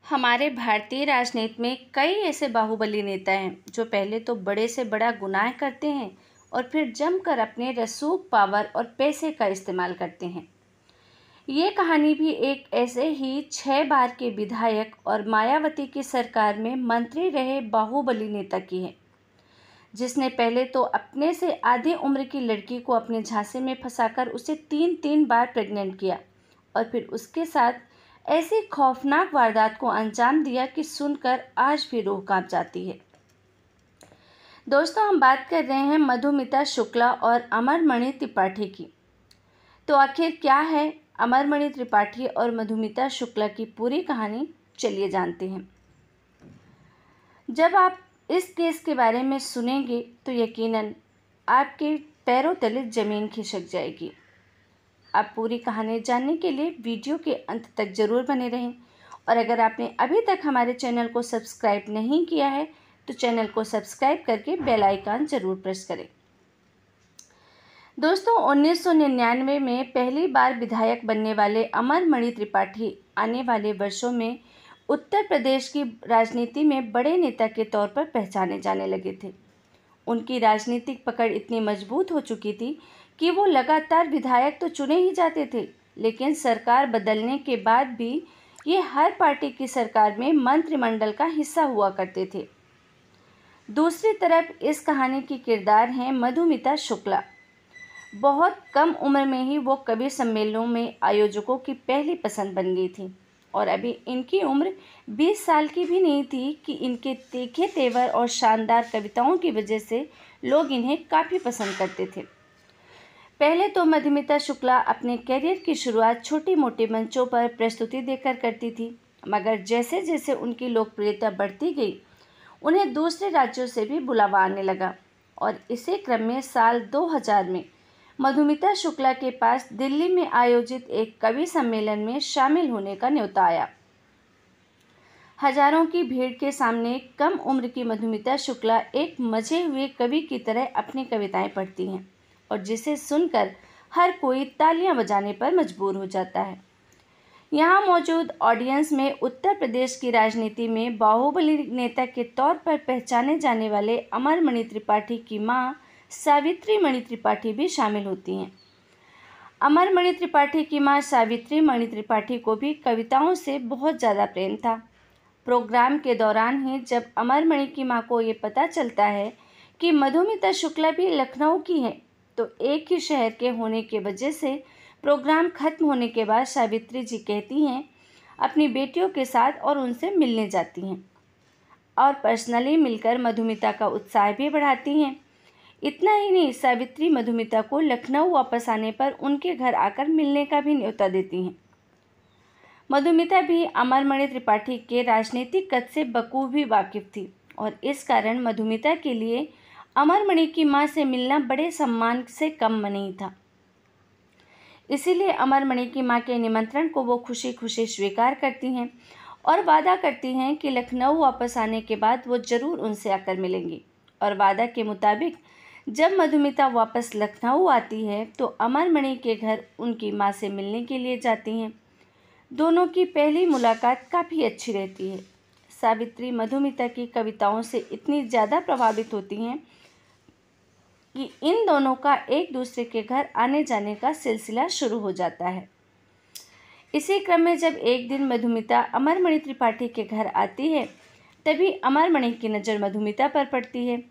हमारे भारतीय राजनीति में कई ऐसे बाहुबली नेता हैं जो पहले तो बड़े से बड़ा गुनाह करते हैं और फिर जमकर अपने रसूख पावर और पैसे का इस्तेमाल करते हैं। ये कहानी भी एक ऐसे ही 6 बार के विधायक और मायावती की सरकार में मंत्री रहे बाहुबली नेता की है, जिसने पहले तो अपने से आधी उम्र की लड़की को अपने झांसे में फंसाकर उसे 3 बार प्रेग्नेंट किया और फिर उसके साथ ऐसी खौफनाक वारदात को अंजाम दिया कि सुनकर आज भी रूह कांप जाती है। दोस्तों, हम बात कर रहे हैं मधुमिता शुक्ला और अमरमणि त्रिपाठी की। तो आखिर क्या है अमरमणि त्रिपाठी और मधुमिता शुक्ला की पूरी कहानी, चलिए जानते हैं। जब आप इस केस के बारे में सुनेंगे तो यकीनन आपके पैरों तले ज़मीन खिसक जाएगी। आप पूरी कहानी जानने के लिए वीडियो के अंत तक ज़रूर बने रहें और अगर आपने अभी तक हमारे चैनल को सब्सक्राइब नहीं किया है तो चैनल को सब्सक्राइब करके बेल आइकन ज़रूर प्रेस करें। दोस्तों, 1999 में पहली बार विधायक बनने वाले अमरमणि त्रिपाठी आने वाले वर्षों में उत्तर प्रदेश की राजनीति में बड़े नेता के तौर पर पहचाने जाने लगे थे। उनकी राजनीतिक पकड़ इतनी मजबूत हो चुकी थी कि वो लगातार विधायक तो चुने ही जाते थे, लेकिन सरकार बदलने के बाद भी ये हर पार्टी की सरकार में मंत्रिमंडल का हिस्सा हुआ करते थे। दूसरी तरफ इस कहानी की किरदार हैं मधुमिता शुक्ला। बहुत कम उम्र में ही वो कवि सम्मेलनों में आयोजकों की पहली पसंद बन गई थी और अभी इनकी उम्र 20 साल की भी नहीं थी कि इनके तीखे तेवर और शानदार कविताओं की वजह से लोग इन्हें काफ़ी पसंद करते थे। पहले तो मधुमिता शुक्ला अपने कैरियर की शुरुआत छोटी मोटी मंचों पर प्रस्तुति देकर करती थी, मगर जैसे जैसे उनकी लोकप्रियता बढ़ती गई उन्हें दूसरे राज्यों से भी बुलावा आने लगा और इसी क्रम में साल 2000 में मधुमिता शुक्ला के पास दिल्ली में आयोजित एक कवि सम्मेलन में शामिल होने का न्योता आया। हजारों की भीड़ के सामने कम उम्र की मधुमिता शुक्ला एक मजे हुए कवि की तरह अपनी कविताएं पढ़ती हैं और जिसे सुनकर हर कोई तालियां बजाने पर मजबूर हो जाता है। यहाँ मौजूद ऑडियंस में उत्तर प्रदेश की राजनीति में बाहुबली नेता के तौर पर पहचाने जाने वाले अमरमणि त्रिपाठी की मां सावित्री मणि त्रिपाठी भी शामिल होती हैं। अमरमणि त्रिपाठी की मां सावित्री मणि त्रिपाठी को भी कविताओं से बहुत ज़्यादा प्रेम था। प्रोग्राम के दौरान ही जब अमरमणि की मां को ये पता चलता है कि मधुमिता शुक्ला भी लखनऊ की है, तो एक ही शहर के होने की वजह से प्रोग्राम खत्म होने के बाद सावित्री जी कहती हैं अपनी बेटियों के साथ और उनसे मिलने जाती हैं और पर्सनली मिलकर मधुमिता का उत्साह भी बढ़ाती हैं। इतना ही नहीं, सावित्री मधुमिता को लखनऊ वापस आने पर उनके घर आकर मिलने का भी न्योता देती हैं। मधुमिता भी अमरमणि त्रिपाठी के राजनीतिक कद से बखूबी वाकिफ थी और इस कारण मधुमिता के लिए अमरमणि की मां से मिलना बड़े सम्मान से कम नहीं था। इसीलिए अमरमणि की मां के निमंत्रण को वो खुशी खुशी स्वीकार करती हैं और वादा करती हैं कि लखनऊ वापस आने के बाद वो ज़रूर उनसे आकर मिलेंगी। और वादा के मुताबिक जब मधुमिता वापस लखनऊ आती है तो अमरमणि के घर उनकी मां से मिलने के लिए जाती हैं। दोनों की पहली मुलाकात काफ़ी अच्छी रहती है। सावित्री मधुमिता की कविताओं से इतनी ज़्यादा प्रभावित होती हैं कि इन दोनों का एक दूसरे के घर आने जाने का सिलसिला शुरू हो जाता है। इसी क्रम में जब एक दिन मधुमिता अमरमणि त्रिपाठी के घर आती है, तभी अमरमणि की नज़र मधुमिता पर पड़ती है।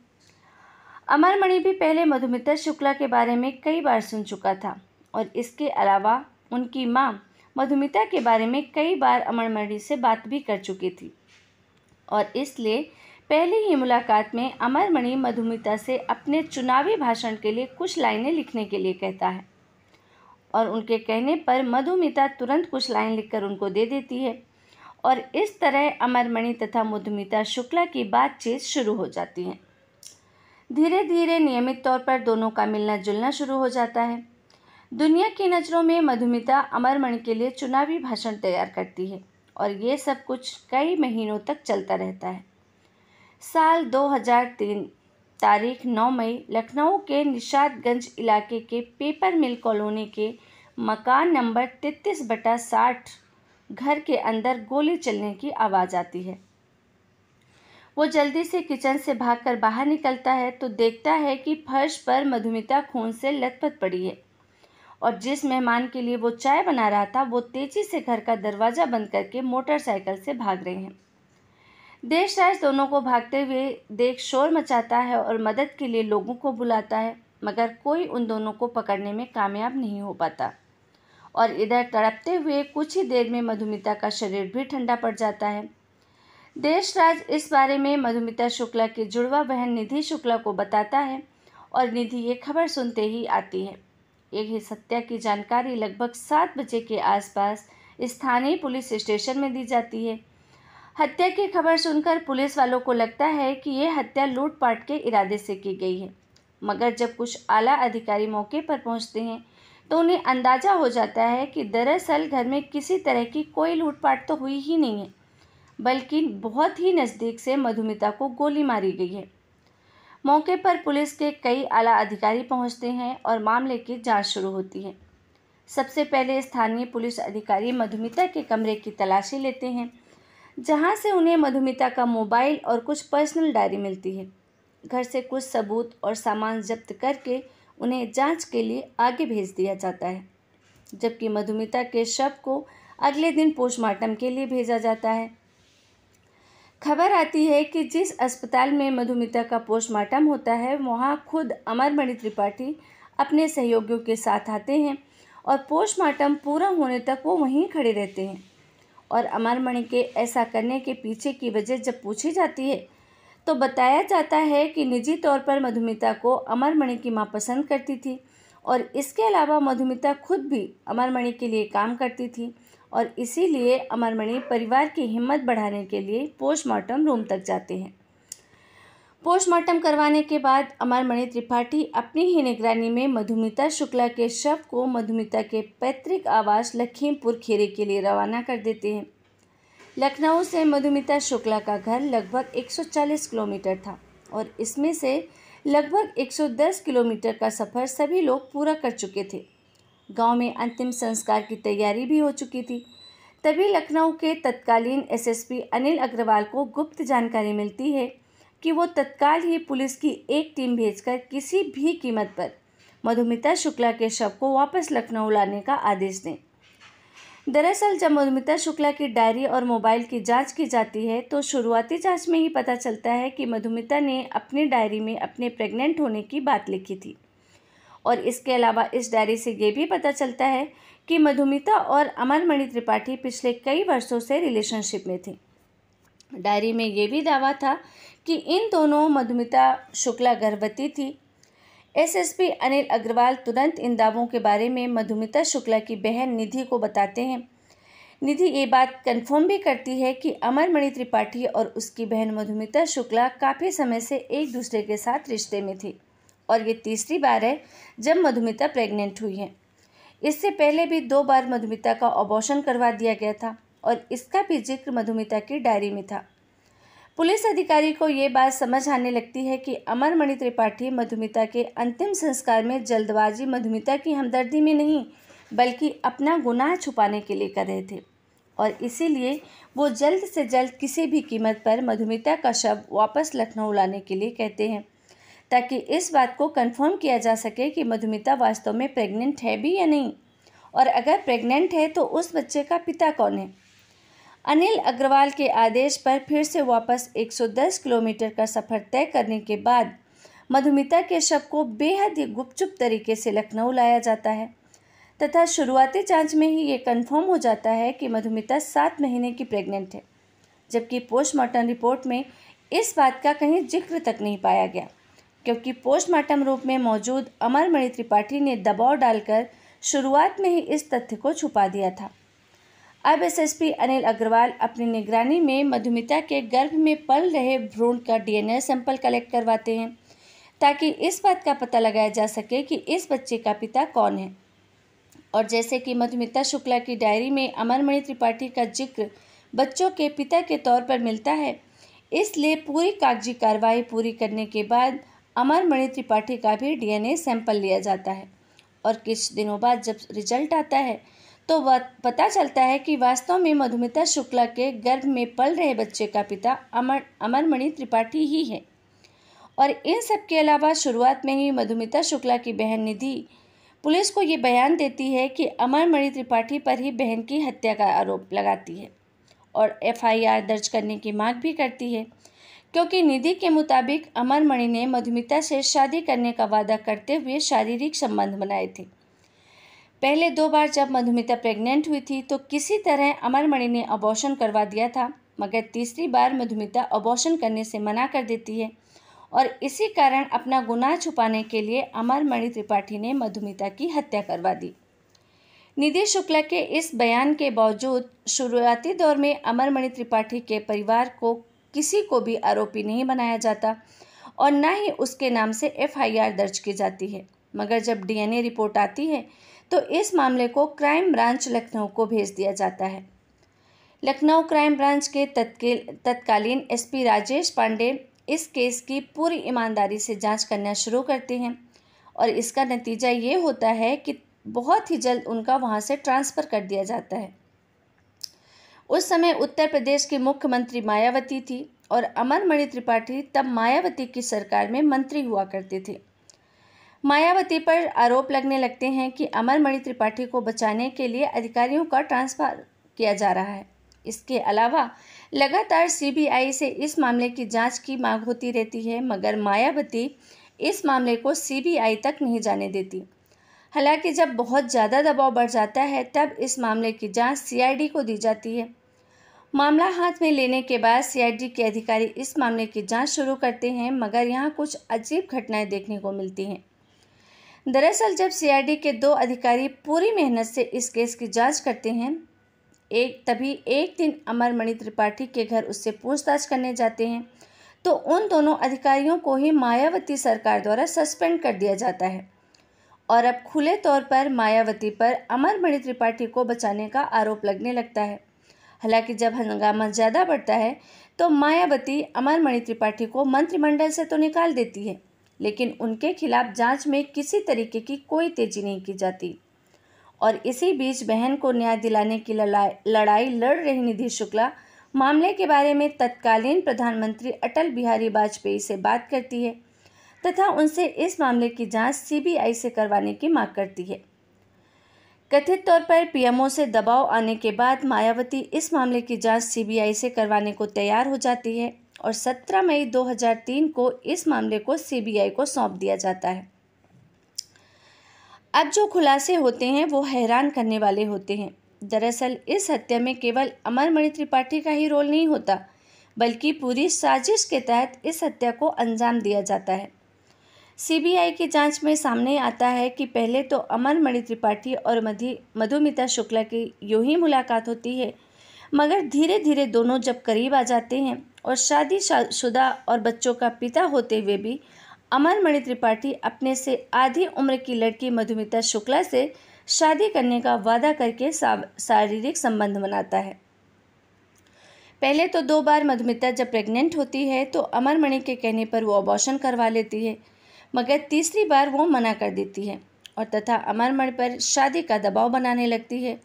अमरमणि भी पहले मधुमिता शुक्ला के बारे में कई बार सुन चुका था और इसके अलावा उनकी मां मधुमिता के बारे में कई बार अमरमणि से बात भी कर चुकी थी और इसलिए पहली ही मुलाकात में अमरमणि मधुमिता से अपने चुनावी भाषण के लिए कुछ लाइनें लिखने के लिए कहता है और उनके कहने पर मधुमिता तुरंत कुछ लाइन लिखकर उनको दे देती है और इस तरह अमरमणि तथा मधुमिता शुक्ला की बातचीत शुरू हो जाती है। धीरे धीरे नियमित तौर पर दोनों का मिलना जुलना शुरू हो जाता है। दुनिया की नज़रों में मधुमिता अमरमणि के लिए चुनावी भाषण तैयार करती है और ये सब कुछ कई महीनों तक चलता रहता है। साल 2003 तारीख 9 मई लखनऊ के निशातगंज इलाके के पेपर मिल कॉलोनी के मकान नंबर 33/60 घर के अंदर गोली चलने की आवाज़ आती है। वो जल्दी से किचन से भागकर बाहर निकलता है तो देखता है कि फर्श पर मधुमिता खून से लथपथ पड़ी है और जिस मेहमान के लिए वो चाय बना रहा था वो तेजी से घर का दरवाज़ा बंद करके मोटरसाइकिल से भाग रहे हैं। देशराज दोनों को भागते हुए देख शोर मचाता है और मदद के लिए लोगों को बुलाता है, मगर कोई उन दोनों को पकड़ने में कामयाब नहीं हो पाता और इधर तड़पते हुए कुछ ही देर में मधुमिता का शरीर भी ठंडा पड़ जाता है। देशराज इस बारे में मधुमिता शुक्ला की जुड़वा बहन निधि शुक्ला को बताता है और निधि ये खबर सुनते ही आती है। इस हत्या की जानकारी लगभग 7 बजे के आसपास स्थानीय पुलिस स्टेशन में दी जाती है। हत्या की खबर सुनकर पुलिस वालों को लगता है कि यह हत्या लूटपाट के इरादे से की गई है, मगर जब कुछ आला अधिकारी मौके पर पहुंचते हैं तो उन्हें अंदाज़ा हो जाता है कि दरअसल घर में किसी तरह की कोई लूटपाट तो हुई ही नहीं है, बल्कि बहुत ही नज़दीक से मधुमिता को गोली मारी गई है। मौके पर पुलिस के कई आला अधिकारी पहुंचते हैं और मामले की जांच शुरू होती है। सबसे पहले स्थानीय पुलिस अधिकारी मधुमिता के कमरे की तलाशी लेते हैं, जहां से उन्हें मधुमिता का मोबाइल और कुछ पर्सनल डायरी मिलती है। घर से कुछ सबूत और सामान जब्त करके उन्हें जांच के लिए आगे भेज दिया जाता है, जबकि मधुमिता के शव को अगले दिन पोस्टमार्टम के लिए भेजा जाता है। खबर आती है कि जिस अस्पताल में मधुमिता का पोस्टमार्टम होता है वहां खुद अमरमणि त्रिपाठी अपने सहयोगियों के साथ आते हैं और पोस्टमार्टम पूरा होने तक वो वहीं खड़े रहते हैं। और अमरमणि के ऐसा करने के पीछे की वजह जब पूछी जाती है तो बताया जाता है कि निजी तौर पर मधुमिता को अमरमणि की मां पसंद करती थी और इसके अलावा मधुमिता खुद भी अमरमणि के लिए काम करती थी और इसीलिए अमरमणि परिवार की हिम्मत बढ़ाने के लिए पोस्टमार्टम रूम तक जाते हैं। पोस्टमार्टम करवाने के बाद अमरमणि त्रिपाठी अपनी ही निगरानी में मधुमिता शुक्ला के शव को मधुमिता के पैतृक आवास लखीमपुर खीरी के लिए रवाना कर देते हैं। लखनऊ से मधुमिता शुक्ला का घर लगभग 140 किलोमीटर था और इसमें से लगभग 110 किलोमीटर का सफ़र सभी लोग पूरा कर चुके थे। गांव में अंतिम संस्कार की तैयारी भी हो चुकी थी। तभी लखनऊ के तत्कालीन एसएसपी अनिल अग्रवाल को गुप्त जानकारी मिलती है कि वो तत्काल ही पुलिस की एक टीम भेजकर किसी भी कीमत पर मधुमिता शुक्ला के शव को वापस लखनऊ लाने का आदेश दें। दरअसल जब मधुमिता शुक्ला की डायरी और मोबाइल की जांच की जाती है तो शुरुआती जांच में ही पता चलता है कि मधुमिता ने अपनी डायरी में अपने प्रेग्नेंट होने की बात लिखी थी और इसके अलावा इस डायरी से ये भी पता चलता है कि मधुमिता और अमरमणि त्रिपाठी पिछले कई वर्षों से रिलेशनशिप में थे। डायरी में ये भी दावा था कि इन दोनों मधुमिता शुक्ला गर्भवती थी। एसएसपी अनिल अग्रवाल तुरंत इन दावों के बारे में मधुमिता शुक्ला की बहन निधि को बताते हैं। निधि ये बात कंफर्म भी करती है कि अमरमणि त्रिपाठी और उसकी बहन मधुमिता शुक्ला काफ़ी समय से एक दूसरे के साथ रिश्ते में थी और ये तीसरी बार है जब मधुमिता प्रेग्नेंट हुई है। इससे पहले भी 2 बार मधुमिता का अबॉर्शन करवा दिया गया था और इसका भी जिक्र मधुमिता की डायरी में था। पुलिस अधिकारी को ये बात समझ आने लगती है कि अमरमणि त्रिपाठी मधुमिता के अंतिम संस्कार में जल्दबाजी मधुमिता की हमदर्दी में नहीं बल्कि अपना गुनाह छुपाने के लिए कर रहे थे और इसीलिए वो जल्द से जल्द किसी भी कीमत पर मधुमिता का शव वापस लखनऊ लाने के लिए कहते हैं, ताकि इस बात को कंफर्म किया जा सके कि मधुमिता वास्तव में प्रेग्नेंट है भी या नहीं और अगर प्रेग्नेंट है तो उस बच्चे का पिता कौन है। अनिल अग्रवाल के आदेश पर फिर से वापस 110 किलोमीटर का सफ़र तय करने के बाद मधुमिता के शव को बेहद ही गुपचुप तरीके से लखनऊ लाया जाता है तथा शुरुआती जांच में ही ये कंफर्म हो जाता है कि मधुमिता 7 महीने की प्रेग्नेंट है, जबकि पोस्टमार्टम रिपोर्ट में इस बात का कहीं जिक्र तक नहीं पाया गया क्योंकि पोस्टमार्टम रूप में मौजूद अमरमणि त्रिपाठी ने दबाव डालकर शुरुआत में ही इस तथ्य को छुपा दिया था। अब एसएसपी अनिल अग्रवाल अपनी निगरानी में मधुमिता के गर्भ में पल रहे भ्रूण का डीएनए सैंपल कलेक्ट करवाते हैं ताकि इस बात का पता लगाया जा सके कि इस बच्चे का पिता कौन है। और जैसे कि मधुमिता शुक्ला की डायरी में अमरमणि त्रिपाठी का जिक्र बच्चों के पिता के तौर पर मिलता है, इसलिए पूरी कागजी कार्रवाई पूरी करने के बाद अमरमणि त्रिपाठी का भी डीएनए सैंपल लिया जाता है और कुछ दिनों बाद जब रिजल्ट आता है तो पता चलता है कि वास्तव में मधुमिता शुक्ला के गर्भ में पल रहे बच्चे का पिता अमरमणि त्रिपाठी ही है। और इन सब के अलावा शुरुआत में ही मधुमिता शुक्ला की बहन निधि पुलिस को ये बयान देती है कि अमरमणि त्रिपाठी पर ही बहन की हत्या का आरोप लगाती है और एफआईआर दर्ज करने की मांग भी करती है, क्योंकि निधि के मुताबिक अमरमणि ने मधुमिता से शादी करने का वादा करते हुए शारीरिक संबंध बनाए थे। पहले 2 बार जब मधुमिता प्रेग्नेंट हुई थी तो किसी तरह अमरमणि ने अबॉर्शन करवा दिया था, मगर तीसरी बार मधुमिता अबॉर्शन करने से मना कर देती है और इसी कारण अपना गुनाह छुपाने के लिए अमरमणि त्रिपाठी ने मधुमिता की हत्या करवा दी। निधि शुक्ला के इस बयान के बावजूद शुरुआती दौर में अमरमणि त्रिपाठी के परिवार को किसी को भी आरोपी नहीं बनाया जाता और न ही उसके नाम से एफआईआर दर्ज की जाती है, मगर जब डीएनए रिपोर्ट आती है तो इस मामले को क्राइम ब्रांच लखनऊ को भेज दिया जाता है। लखनऊ क्राइम ब्रांच के तत्कालीन एसपी राजेश पांडे इस केस की पूरी ईमानदारी से जांच करना शुरू करते हैं और इसका नतीजा ये होता है कि बहुत ही जल्द उनका वहां से ट्रांसफ़र कर दिया जाता है। उस समय उत्तर प्रदेश की मुख्यमंत्री मायावती थी और अमरमणि त्रिपाठी तब मायावती की सरकार में मंत्री हुआ करते थे। मायावती पर आरोप लगने लगते हैं कि अमरमणि त्रिपाठी को बचाने के लिए अधिकारियों का ट्रांसफ़र किया जा रहा है। इसके अलावा लगातार सीबीआई से इस मामले की जांच की मांग होती रहती है, मगर मायावती इस मामले को सीबीआई तक नहीं जाने देती। हालांकि जब बहुत ज़्यादा दबाव बढ़ जाता है तब इस मामले की जांच सीआईडी को दी जाती है। मामला हाथ में लेने के बाद सीआईडी के अधिकारी इस मामले की जांच शुरू करते हैं, मगर यहाँ कुछ अजीब घटनाएं देखने को मिलती हैं। दरअसल जब सीआईडी के 2 अधिकारी पूरी मेहनत से इस केस की जांच करते हैं, तभी एक दिन अमरमणि त्रिपाठी के घर उससे पूछताछ करने जाते हैं तो उन दोनों अधिकारियों को ही मायावती सरकार द्वारा सस्पेंड कर दिया जाता है और अब खुले तौर पर मायावती पर अमरमणि त्रिपाठी को बचाने का आरोप लगने लगता है। हालांकि जब हंगामा ज़्यादा बढ़ता है तो मायावती अमरमणि त्रिपाठी को मंत्रिमंडल से तो निकाल देती है, लेकिन उनके खिलाफ जांच में किसी तरीके की कोई तेजी नहीं की जाती। और इसी बीच बहन को न्याय दिलाने की लड़ाई लड़ रही निधि शुक्ला मामले के बारे में तत्कालीन प्रधानमंत्री अटल बिहारी वाजपेयी से बात करती है तथा उनसे इस मामले की जांच सीबीआई से करवाने की मांग करती है। कथित तौर पर पीएमओ से दबाव आने के बाद मायावती इस मामले की जांच सीबीआई से करवाने को तैयार हो जाती है और 17 मई 2003 को इस मामले को सीबीआई को सौंप दिया जाता है। अब जो खुलासे होते हैं वो हैरान करने वाले होते हैं। दरअसल इस हत्या में केवल अमरमणि त्रिपाठी का ही रोल नहीं होता, बल्कि पूरी साजिश के तहत इस हत्या को अंजाम दिया जाता है। सीबीआई की जांच में सामने आता है कि पहले तो अमरमणि त्रिपाठी और मधुमिता शुक्ला की यूं ही मुलाकात होती है, मगर धीरे धीरे दोनों जब करीब आ जाते हैं और शादीशुदा और बच्चों का पिता होते हुए भी अमरमणि त्रिपाठी अपने से आधी उम्र की लड़की मधुमिता शुक्ला से शादी करने का वादा करके शारीरिक संबंध बनाता है। पहले तो 2 बार मधुमिता जब प्रेग्नेंट होती है तो अमरमणि के कहने पर वो अबॉर्शन करवा लेती है, मगर तीसरी बार वो मना कर देती है और तथा अमरमणि पर शादी का दबाव बनाने लगती है।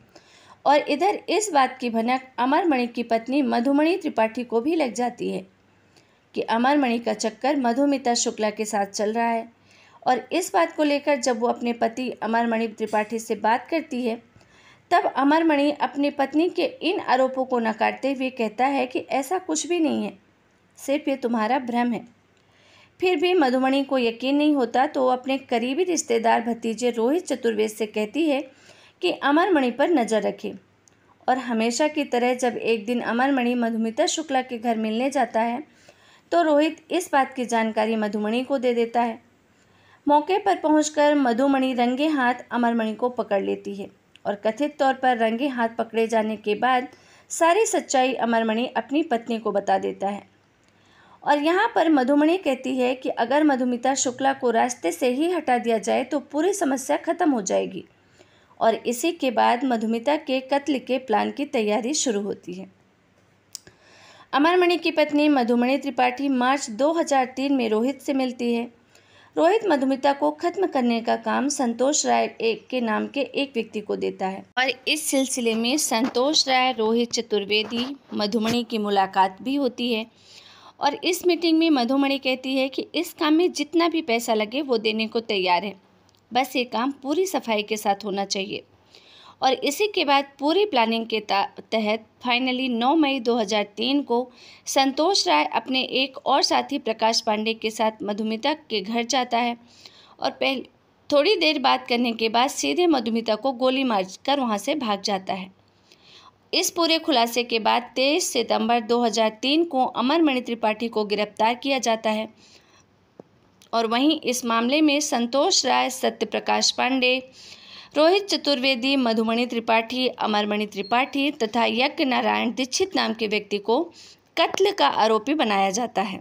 और इधर इस बात की भनक अमरमणि की पत्नी मधुमणि त्रिपाठी को भी लग जाती है कि अमरमणि का चक्कर मधुमिता शुक्ला के साथ चल रहा है और इस बात को लेकर जब वो अपने पति अमरमणि त्रिपाठी से बात करती है तब अमरमणि अपनी पत्नी के इन आरोपों को नकारते हुए कहता है कि ऐसा कुछ भी नहीं है, सिर्फ ये तुम्हारा भ्रम है। फिर भी मधुमणि को यकीन नहीं होता तो वो अपने करीबी रिश्तेदार भतीजे रोहित चतुर्वेदी से कहती है कि अमरमणि पर नज़र रखे। और हमेशा की तरह जब एक दिन अमरमणि मधुमिता शुक्ला के घर मिलने जाता है तो रोहित इस बात की जानकारी मधुमणि को दे देता है। मौके पर पहुंचकर मधुमणि रंगे हाथ अमरमणि को पकड़ लेती है और कथित तौर पर रंगे हाथ पकड़े जाने के बाद सारी सच्चाई अमरमणि अपनी पत्नी को बता देता है। और यहाँ पर मधुमणि कहती है कि अगर मधुमिता शुक्ला को रास्ते से ही हटा दिया जाए तो पूरी समस्या खत्म हो जाएगी और इसी के बाद मधुमिता के कत्ल के प्लान की तैयारी शुरू होती है। अमरमणि की पत्नी मधुमणि त्रिपाठी मार्च 2003 में रोहित से मिलती है। रोहित मधुमिता को खत्म करने का काम संतोष राय के नाम के एक व्यक्ति को देता है और इस सिलसिले में संतोष राय, रोहित चतुर्वेदी, मधुमणि की मुलाकात भी होती है। और इस मीटिंग में मधुमणि कहती है कि इस काम में जितना भी पैसा लगे वो देने को तैयार है, बस ये काम पूरी सफाई के साथ होना चाहिए। और इसी के बाद पूरी प्लानिंग के तहत फाइनली 9 मई 2003 को संतोष राय अपने एक और साथी प्रकाश पांडे के साथ मधुमिता के घर जाता है और थोड़ी देर बात करने के बाद सीधे मधुमिता को गोली मारकर वहां से भाग जाता है। इस पूरे खुलासे के बाद 23 सितंबर 2003 को अमरमणि त्रिपाठी को गिरफ्तार किया जाता है और वहीं इस मामले में संतोष राय, सत्यप्रकाश पांडे, रोहित चतुर्वेदी, मधुमणि त्रिपाठी, अमरमणि त्रिपाठी तथा यज्ञ नारायण दीक्षित नाम के व्यक्ति को कत्ल का आरोपी बनाया जाता है।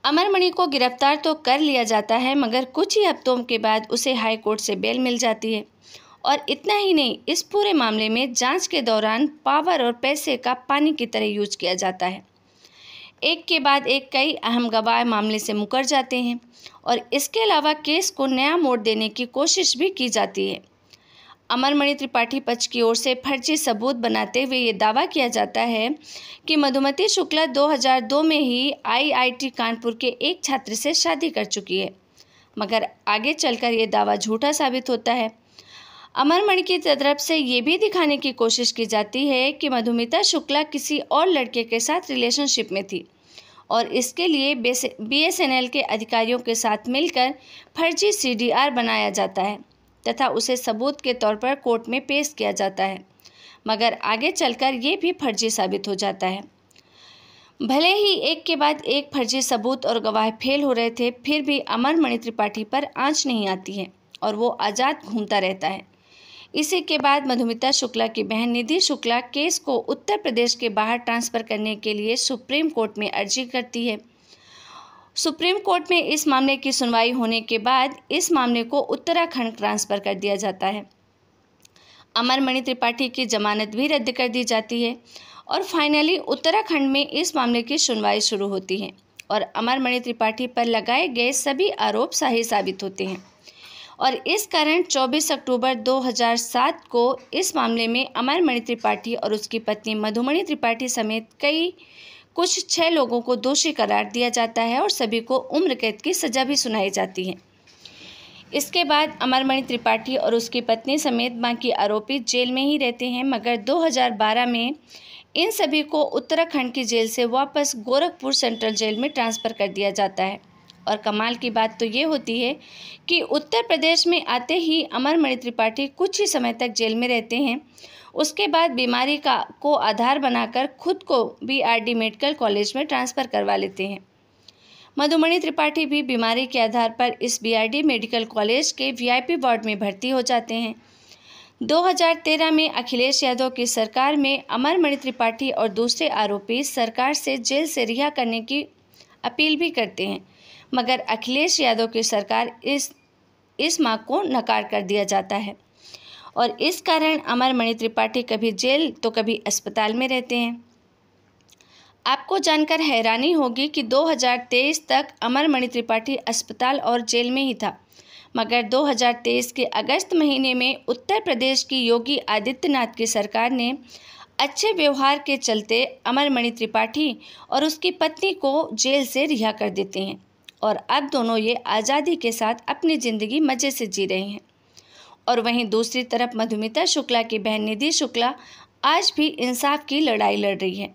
अमरमणि को गिरफ्तार तो कर लिया जाता है मगर कुछ ही हफ्तों के बाद उसे हाई कोर्ट से बेल मिल जाती है। और इतना ही नहीं, इस पूरे मामले में जांच के दौरान पावर और पैसे का पानी की तरह यूज किया जाता है। एक के बाद एक कई अहम गवाह मामले से मुकर जाते हैं और इसके अलावा केस को नया मोड़ देने की कोशिश भी की जाती है। अमरमणि त्रिपाठी पक्ष की ओर से फर्जी सबूत बनाते हुए ये दावा किया जाता है कि मधुमती शुक्ला 2002 में ही IIT कानपुर के एक छात्र से शादी कर चुकी है, मगर आगे चलकर ये दावा झूठा साबित होता है। अमरमणि की तरफ से ये भी दिखाने की कोशिश की जाती है कि मधुमिता शुक्ला किसी और लड़के के साथ रिलेशनशिप में थी और इसके लिए BSNL के अधिकारियों के साथ मिलकर फर्जी CDR बनाया जाता है तथा उसे सबूत के तौर पर कोर्ट में पेश किया जाता है, मगर आगे चलकर ये भी फर्जी साबित हो जाता है। भले ही एक के बाद एक फर्जी सबूत और गवाह फेल हो रहे थे, फिर भी अमरमणि त्रिपाठी पर आंच नहीं आती है और वो आज़ाद घूमता रहता है। इसी के बाद मधुमिता शुक्ला की बहन निधि शुक्ला केस को उत्तर प्रदेश के बाहर ट्रांसफ़र करने के लिए सुप्रीम कोर्ट में अर्जी करती है। सुप्रीम कोर्ट में इस मामले की सुनवाई होने के बाद इस मामले को उत्तराखंड ट्रांसफ़र कर दिया जाता है। अमरमणि त्रिपाठी की जमानत भी रद्द कर दी जाती है और फाइनली उत्तराखंड में इस मामले की सुनवाई शुरू होती है और अमरमणि त्रिपाठी पर लगाए गए सभी आरोप सही साबित होते हैं और इस कारण 24 अक्टूबर 2007 को इस मामले में अमरमणि त्रिपाठी और उसकी पत्नी मधुमणि त्रिपाठी समेत कुछ 6 लोगों को दोषी करार दिया जाता है और सभी को उम्र कैद की सज़ा भी सुनाई जाती है। इसके बाद अमरमणि त्रिपाठी और उसकी पत्नी समेत बाकी आरोपी जेल में ही रहते हैं, मगर 2012 में इन सभी को उत्तराखंड की जेल से वापस गोरखपुर सेंट्रल जेल में ट्रांसफ़र कर दिया जाता है। और कमाल की बात तो ये होती है कि उत्तर प्रदेश में आते ही अमरमणि त्रिपाठी कुछ ही समय तक जेल में रहते हैं। उसके बाद बीमारी को आधार बनाकर खुद को BRD मेडिकल कॉलेज में ट्रांसफ़र करवा लेते हैं। मधुमणि त्रिपाठी भी बीमारी के आधार पर इस BRD मेडिकल कॉलेज के VIP वार्ड में भर्ती हो जाते हैं। 2013 में अखिलेश यादव की सरकार में अमरमणि त्रिपाठी और दूसरे आरोपी सरकार से जेल से रिहा करने की अपील भी करते हैं, मगर अखिलेश यादव की सरकार इस मांग को नकार कर दिया जाता है और इस कारण अमरमणि त्रिपाठी कभी जेल तो कभी अस्पताल में रहते हैं। आपको जानकर हैरानी होगी कि 2023 तक अमरमणि त्रिपाठी अस्पताल और जेल में ही था, मगर 2023 के अगस्त महीने में उत्तर प्रदेश की योगी आदित्यनाथ की सरकार ने अच्छे व्यवहार के चलते अमरमणि त्रिपाठी और उसकी पत्नी को जेल से रिहा कर देते हैं और अब दोनों ये आज़ादी के साथ अपनी ज़िंदगी मज़े से जी रहे हैं। और वहीं दूसरी तरफ मधुमिता शुक्ला की बहन निधि शुक्ला आज भी इंसाफ की लड़ाई लड़ रही है।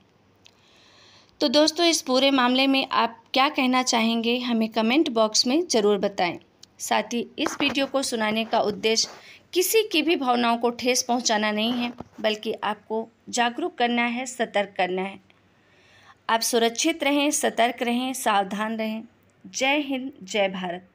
तो दोस्तों, इस पूरे मामले में आप क्या कहना चाहेंगे, हमें कमेंट बॉक्स में ज़रूर बताएं। साथ ही इस वीडियो को सुनाने का उद्देश्य किसी की भी भावनाओं को ठेस पहुंचाना नहीं है, बल्कि आपको जागरूक करना है, सतर्क करना है। आप सुरक्षित रहें, सतर्क रहें, सावधान रहें। जय हिंद, जय भारत।